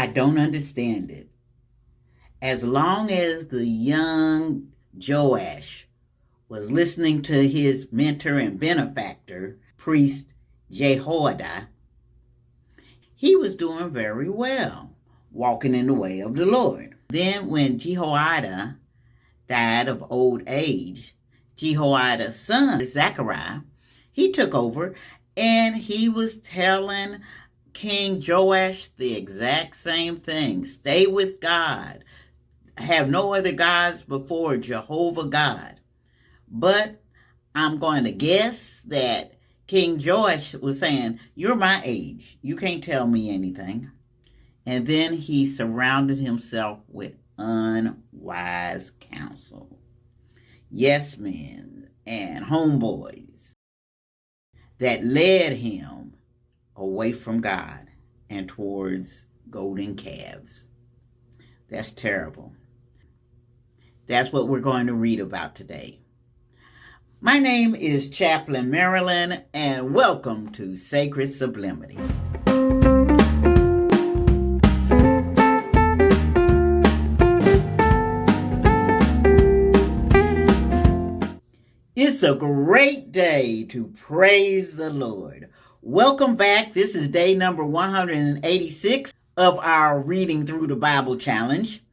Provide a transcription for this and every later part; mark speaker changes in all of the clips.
Speaker 1: I don't understand it. As long as the young Joash was listening to his mentor and benefactor, priest Jehoiada, he was doing very well, walking in the way of the Lord. Then when Jehoiada died of old age, Jehoiada's son, Zecharia, he took over, and he was telling King Joash the exact same thing. Stay with God. Have no other gods before Jehovah God. But I'm going to guess that King Joash was saying, you're my age. You can't tell me anything. And then he surrounded himself with unwise counsel. Yes men and homeboys that led him away from God and towards golden calves. That's terrible. That's what we're going to read about today. My name is Chaplain Marilyn, and welcome to Sacred Sublimity. It's a great day to praise the Lord. Welcome back. This is day number 186 of our Reading Through the Bible Challenge.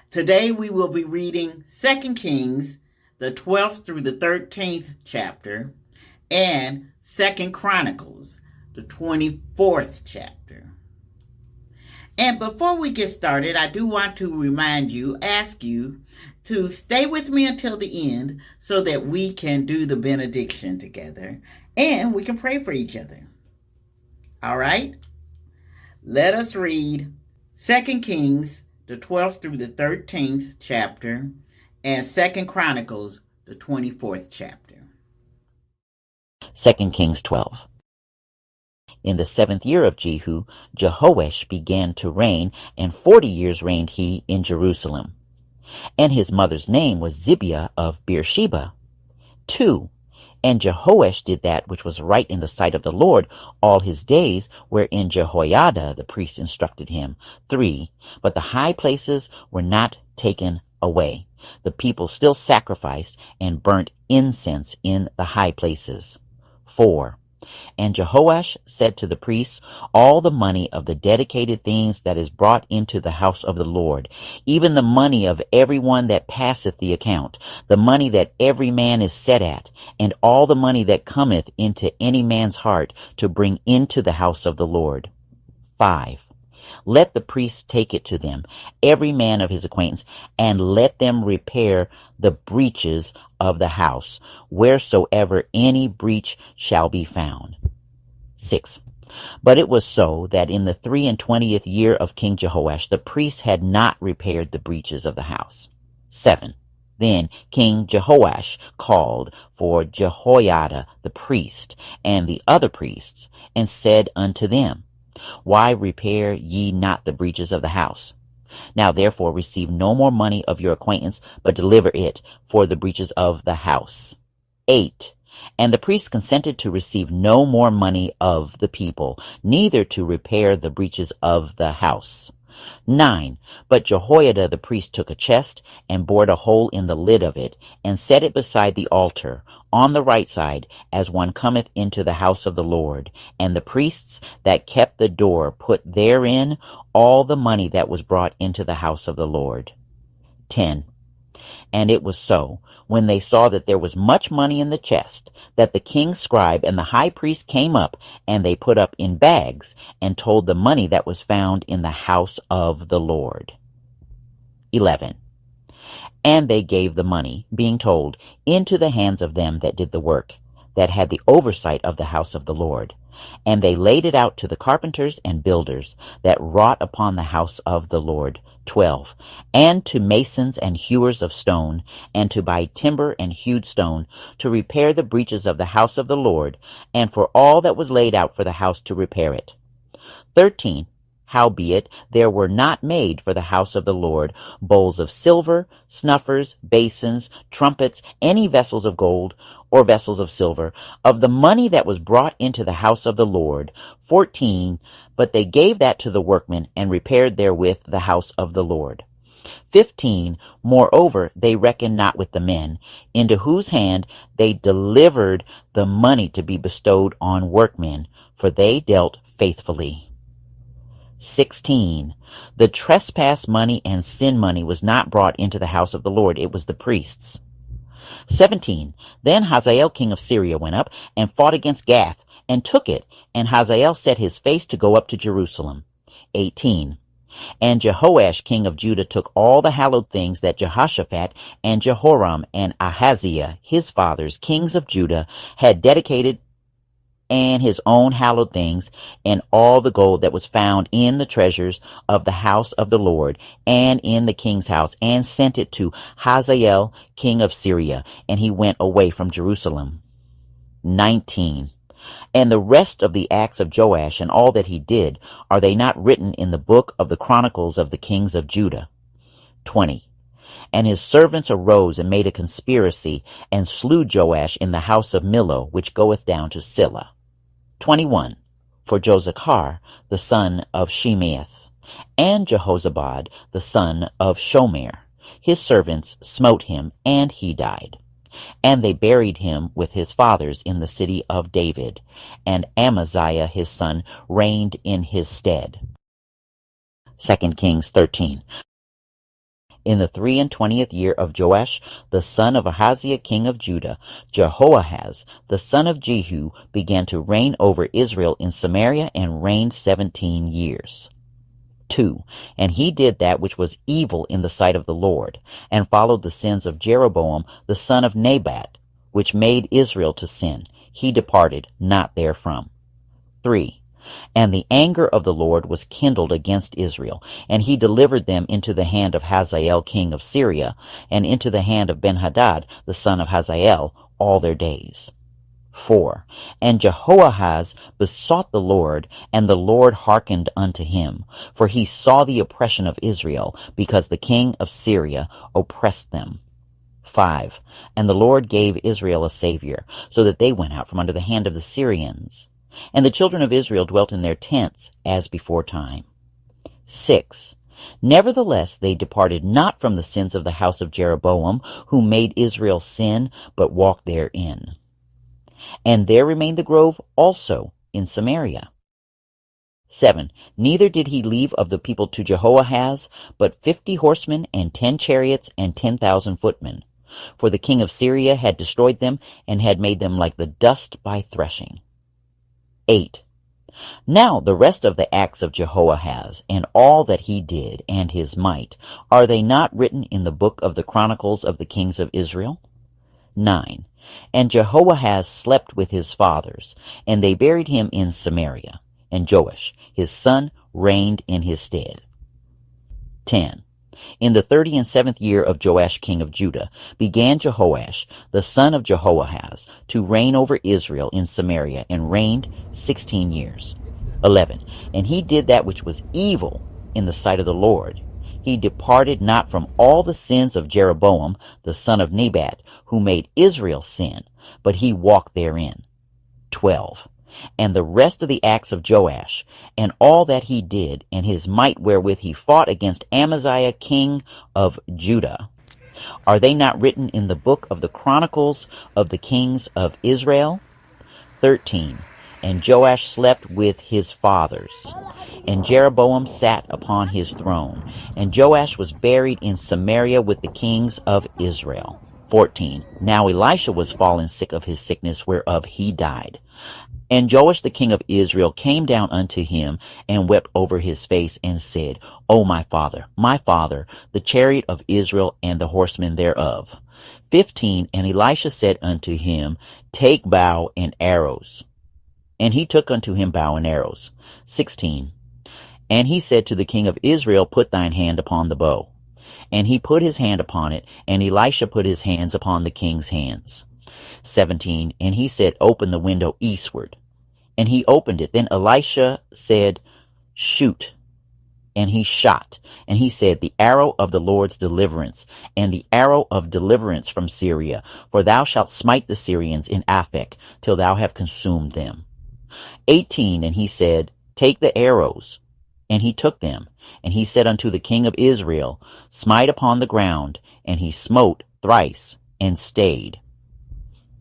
Speaker 1: Today we will be reading 2 Kings, the 12th through the 13th chapter, and 2 Chronicles, the 24th chapter. And before we get started, I do want to ask you to stay with me until the end so that we can do the benediction together and we can pray for each other. All right? Let us read 2 Kings, the 12th through the 13th chapter, and 2 Chronicles, the 24th chapter.
Speaker 2: 2 Kings 12. In the 7th year of Jehu, Jehoash began to reign, and 40 years reigned he in Jerusalem. And his mother's name was Zibiah of Beersheba. 2. And Jehoash did that which was right in the sight of the Lord all his days, wherein Jehoiada the priest instructed him. 3. But the high places were not taken away. The people still sacrificed and burnt incense in the high places. 4. And Jehoash said to the priests, all the money of the dedicated things that is brought into the house of the Lord, even the money of every one that passeth the account, the money that every man is set at, and all the money that cometh into any man's heart to bring into the house of the Lord. 5. Let the priests take it to them, every man of his acquaintance, and let them repair the breaches of the house, wheresoever any breach shall be found. 6. But it was so that in the 23rd year of King Joash, the priests had not repaired the breaches of the house. 7. Then King Jehoash called for Jehoiada the priest and the other priests, and said unto them, why repair ye not the breaches of the house? Now therefore receive no more money of your acquaintance, but deliver it for the breaches of the house. 8. And the priests consented to receive no more money of the people, neither to repair the breaches of the house. 9. But Jehoiada the priest took a chest, and bored a hole in the lid of it, and set it beside the altar, on the right side, as one cometh into the house of the Lord. And the priests that kept the door put therein all the money that was brought into the house of the Lord. 10. And it was so, when they saw that there was much money in the chest, that the king's scribe and the high priest came up, and they put up in bags, and told the money that was found in the house of the Lord. 11. And they gave the money, being told, into the hands of them that did the work, that had the oversight of the house of the Lord. And they laid it out to the carpenters and builders that wrought upon the house of the Lord. 12. And to masons and hewers of stone, and to buy timber and hewed stone, to repair the breaches of the house of the Lord, and for all that was laid out for the house to repair it. 13. Howbeit there were not made for the house of the Lord bowls of silver, snuffers, basins, trumpets, any vessels of gold, or vessels of silver, of the money that was brought into the house of the Lord. 14. But they gave that to the workmen, and repaired therewith the house of the Lord. 15. Moreover, they reckoned not with the men, into whose hand they delivered the money to be bestowed on workmen, for they dealt faithfully. 16. The trespass money and sin money was not brought into the house of the Lord, it was the priests. 17. Then Hazael king of Syria went up and fought against Gath, and took it, and Hazael set his face to go up to Jerusalem. 18. And Jehoash king of Judah took all the hallowed things that Jehoshaphat and Jehoram and Ahaziah his fathers, kings of Judah, had dedicated, and his own hallowed things, and all the gold that was found in the treasures of the house of the Lord, and in the king's house, and sent it to Hazael king of Syria, and he went away from Jerusalem. 19. And the rest of the acts of Joash, and all that he did, are they not written in the book of the Chronicles of the kings of Judah? 20. And his servants arose and made a conspiracy, and slew Joash in the house of Millo, which goeth down to Silla. 21. For Jozacar, the son of Shemeath, and Jehozabad, the son of Shomer, his servants smote him, and he died. And they buried him with his fathers in the city of David, and Amaziah his son reigned in his stead. 2 Kings 13. In the 23rd year of Joash, the son of Ahaziah king of Judah, Jehoahaz, the son of Jehu, began to reign over Israel in Samaria, and reigned 17 years. 2. And he did that which was evil in the sight of the Lord, and followed the sins of Jeroboam the son of Nebat, which made Israel to sin. He departed not therefrom. 3. And the anger of the Lord was kindled against Israel, and he delivered them into the hand of Hazael king of Syria, and into the hand of Benhadad the son of Hazael all their days. 4. And Jehoahaz besought the Lord, and the Lord hearkened unto him, for he saw the oppression of Israel, because the king of Syria oppressed them. 5. And the Lord gave Israel a Savior, so that they went out from under the hand of the Syrians. And the children of Israel dwelt in their tents, as before time. 6. Nevertheless they departed not from the sins of the house of Jeroboam, who made Israel sin, but walked therein. And there remained the grove also in Samaria. 7. Neither did he leave of the people to Jehoahaz, but 50 horsemen, and 10 chariots, and 10,000 footmen. For the king of Syria had destroyed them, and had made them like the dust by threshing. 8. Now the rest of the acts of Jehoahaz, and all that he did, and his might, are they not written in the book of the Chronicles of the kings of Israel? 9. And Jehoahaz slept with his fathers, and they buried him in Samaria, and Joash his son reigned in his stead. 10. In the 37th year of Joash king of Judah began Jehoash the son of Jehoahaz to reign over Israel in Samaria, and reigned 16 years. 11. And he did that which was evil in the sight of the Lord. He departed not from all the sins of Jeroboam the son of Nebat, who made Israel sin, but he walked therein. 12. And the rest of the acts of Joash, and all that he did, and his might wherewith he fought against Amaziah king of Judah, are they not written in the book of the Chronicles of the kings of Israel? 13. And Joash slept with his fathers, and Jeroboam sat upon his throne, and Joash was buried in Samaria with the kings of Israel. 14. Now Elisha was fallen sick of his sickness, whereof he died. And Joash the king of Israel came down unto him, and wept over his face, and said, O my father, the chariot of Israel, and the horsemen thereof. 15. And Elisha said unto him, Take bow and arrows. And he took unto him bow and arrows. 16. And he said to the king of Israel, Put thine hand upon the bow. And he put his hand upon it, and Elisha put his hands upon the king's hands. 17. And he said, Open the window eastward. And he opened it. Then Elisha said, Shoot. and he shot, and he said, The arrow of the Lord's deliverance, and the arrow of deliverance from Syria, for thou shalt smite the Syrians in Aphek, till thou have consumed them. 18, and he said, Take the arrows. And he took them. And he said unto the king of Israel, Smite upon the ground. And he smote thrice, and stayed.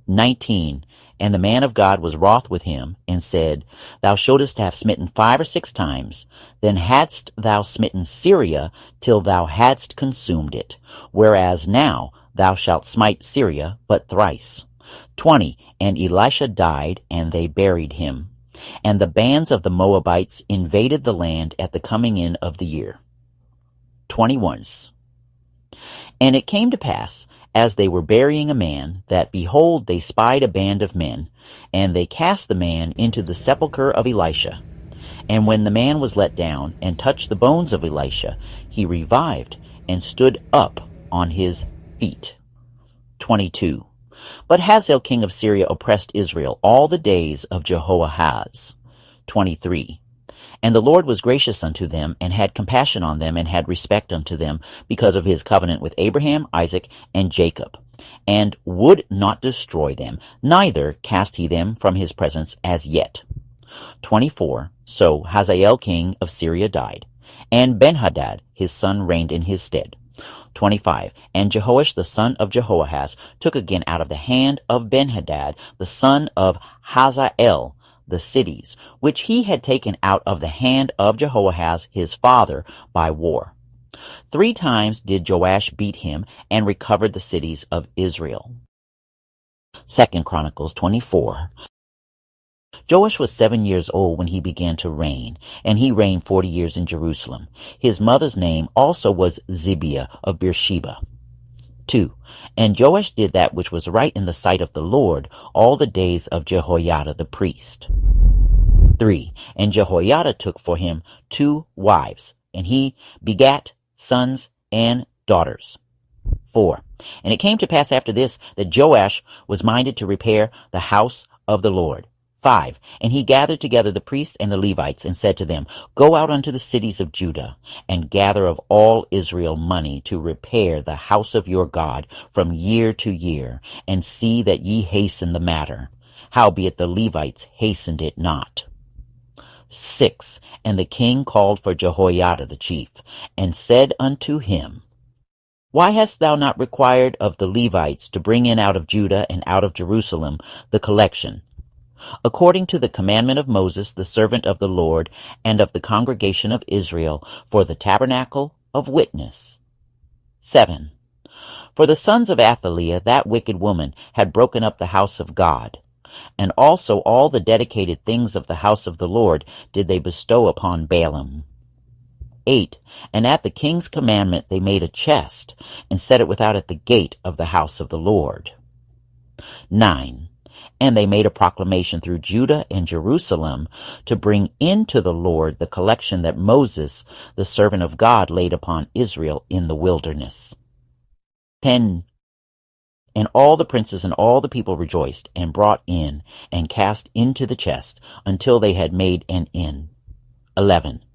Speaker 2: 19, and the man of God was wroth with him, and said, Thou shouldest have smitten 5 or 6 times, then hadst thou smitten Syria, till thou hadst consumed it, whereas now thou shalt smite Syria but thrice. 20, and Elisha died, and they buried him. And the bands of the Moabites invaded the land at the coming in of the year. 21. And it came to pass, as they were burying a man, that, behold, they spied a band of men, and they cast the man into the sepulchre of Elisha. And when the man was let down, and touched the bones of Elisha, he revived, and stood up on his feet. 22. But Hazael king of Syria oppressed Israel all the days of Jehoahaz. 23. And the Lord was gracious unto them, and had compassion on them, and had respect unto them, because of his covenant with Abraham, Isaac, and Jacob, and would not destroy them, neither cast he them from his presence as yet. 24. So Hazael king of Syria died, and Benhadad his son reigned in his stead. 25. And Jehoash the son of Jehoahaz took again out of the hand of Benhadad the son of Hazael the cities, which he had taken out of the hand of Jehoahaz his father by war. 3 times did Joash beat him, and recovered the cities of Israel. 2 Chronicles 24. Joash was 7 years old when he began to reign, and he reigned 40 years in Jerusalem. His mother's name also was Zibiah of Beersheba. 2. And Joash did that which was right in the sight of the Lord all the days of Jehoiada the priest. 3. And Jehoiada took for him 2 wives, and he begat sons and daughters. 4. And it came to pass after this that Joash was minded to repair the house of the Lord. 5. And he gathered together the priests and the Levites, and said to them, Go out unto the cities of Judah, and gather of all Israel money to repair the house of your God from year to year, and see that ye hasten the matter. Howbeit the Levites hastened it not. 6. And the king called for Jehoiada the chief, and said unto him, Why hast thou not required of the Levites to bring in out of Judah and out of Jerusalem the collection, according to the commandment of Moses the servant of the Lord, and of the congregation of Israel, for the tabernacle of witness? 7. For the sons of Athaliah, that wicked woman, had broken up the house of God, and also all the dedicated things of the house of the Lord did they bestow upon Baalim. 8. And at the king's commandment they made a chest, and set it without at the gate of the house of the Lord. 9. And they made a proclamation through Judah and Jerusalem to bring into the Lord the collection that Moses, the servant of God, laid upon Israel in the wilderness. 10. And all the princes and all the people rejoiced, and brought in, and cast into the chest, until they had made an end. 11.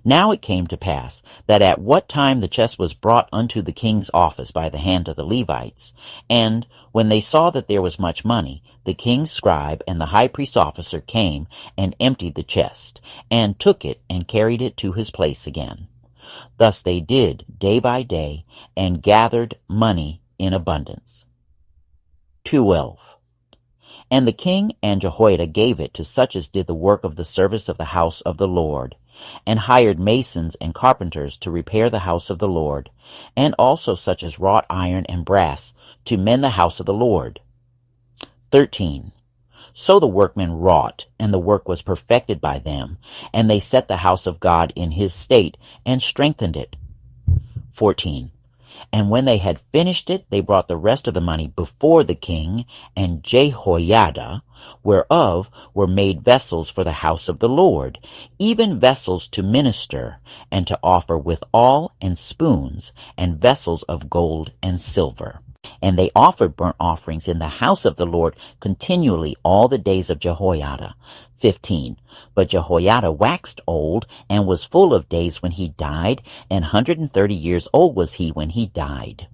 Speaker 2: Now it came to pass, that at what time the chest was brought unto the king's office by the hand of the Levites, and when they saw that there was much money, the king's scribe and the high priest's officer came and emptied the chest, and took it and carried it to his place again. Thus they did day by day, and gathered money in abundance. 12. And the king and Jehoiada gave it to such as did the work of the service of the house of the Lord, and hired masons and carpenters to repair the house of the Lord, and also such as wrought iron and brass to mend the house of the Lord. 13. So the workmen wrought, and the work was perfected by them, and they set the house of God in his state, and strengthened it. 14. And when they had finished it, they brought the rest of the money before the king and Jehoiada, whereof were made vessels for the house of the Lord, even vessels to minister, and to offer withal, and spoons, and vessels of gold and silver. And they offered burnt offerings in the house of the Lord continually all the days of Jehoiada. 15. But Jehoiada waxed old, and was full of days when he died, and 130 years old was he when he died.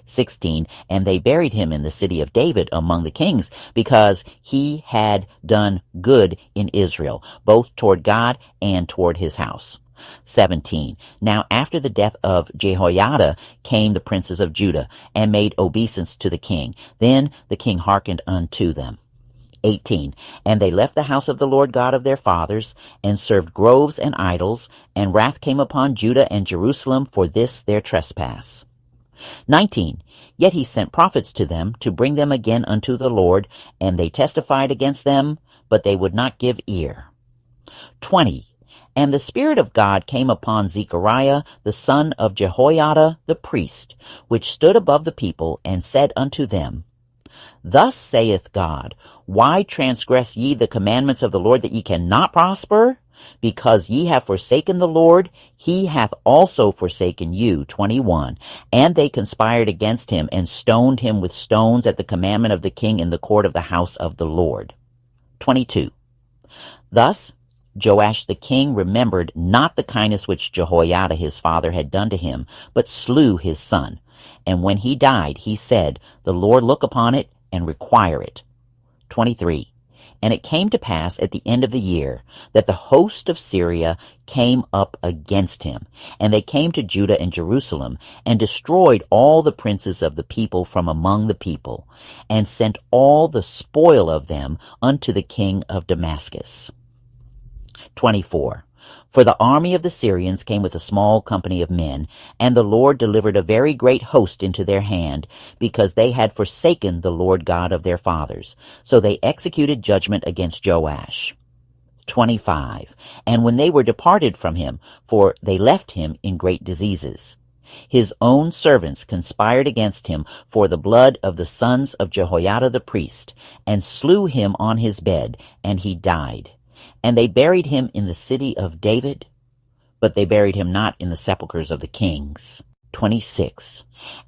Speaker 2: 16. And they buried him in the city of David among the kings, because he had done good in Israel, both toward God and toward his house. 17. Now after the death of Jehoiada came the princes of Judah, and made obeisance to the king. Then the king hearkened unto them. 18. And they left the house of the Lord God of their fathers, and served groves and idols, and wrath came upon Judah and Jerusalem for this their trespass. 19. Yet he sent prophets to them, to bring them again unto the Lord, and they testified against them, but they would not give ear. 20. And the Spirit of God came upon Zechariah, the son of Jehoiada the priest, which stood above the people, and said unto them, Thus saith God, Why transgress ye the commandments of the Lord, that ye cannot prosper? Because ye have forsaken the Lord, he hath also forsaken you. 21. And they conspired against him, and stoned him with stones at the commandment of the king in the court of the house of the Lord. 22. Thus Joash the king remembered not the kindness which Jehoiada his father had done to him, but slew his son. And when he died, he said, The Lord look upon it, and require it. 23. And it came to pass at the end of the year, that the host of Syria came up against him, and they came to Judah and Jerusalem, and destroyed all the princes of the people from among the people, and sent all the spoil of them unto the king of Damascus. 24. For the army of the Syrians came with a small company of men, and the Lord delivered a very great host into their hand, because they had forsaken the Lord God of their fathers. So they executed judgment against Joash. 25. And when they were departed from him, for they left him in great diseases, his own servants conspired against him for the blood of the sons of Jehoiada the priest, and slew him on his bed, and he died. And they buried him in the city of David, but they buried him not in the sepulchres of the kings. 26.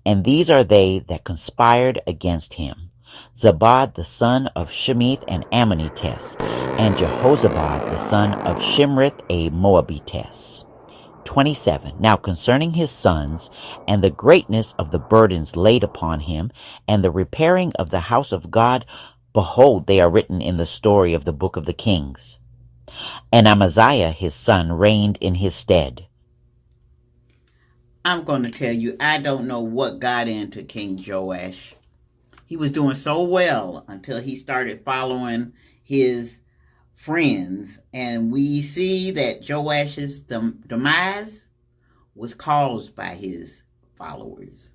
Speaker 2: And these are they that conspired against him: Zabad the son of Shemith and Ammonites, and Jehozabad the son of Shimrith a Moabitess. 27. Now concerning his sons, and the greatness of the burdens laid upon him, and the repairing of the house of God, behold, they are written in the story of the book of the kings. And Amaziah his son reigned in his stead.
Speaker 1: I'm going to tell you, I don't know what got into King Joash. He was doing so well until he started following his friends. And we see that Joash's demise was caused by his followers.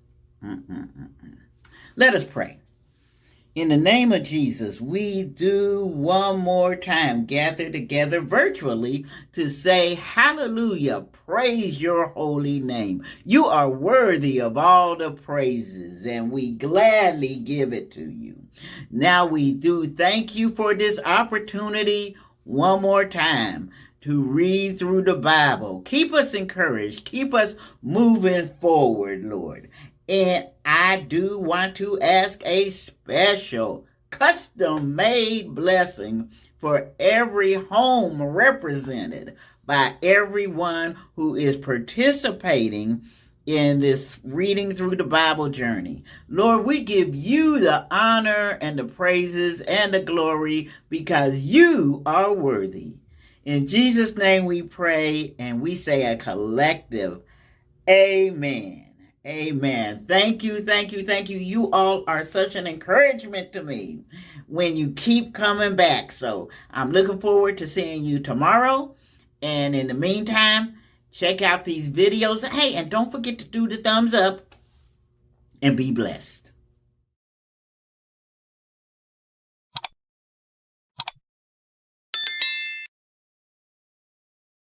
Speaker 1: Let us pray. In the name of Jesus, we do one more time gather together virtually to say, hallelujah, praise your holy name. You are worthy of all the praises, and we gladly give it to you. Now we do thank you for this opportunity one more time to read through the Bible. Keep us encouraged. Keep us moving forward, Lord. And I do want to ask a special custom-made blessing for every home represented by everyone who is participating in this reading through the Bible journey. Lord, we give you the honor and the praises and the glory because you are worthy. In Jesus' name we pray, and we say a collective amen. Amen. Thank you, thank you, thank you. You all are such an encouragement to me when you keep coming back. So I'm looking forward to seeing you tomorrow. And in the meantime, check out these videos. Hey, and don't forget to do the thumbs up and be blessed.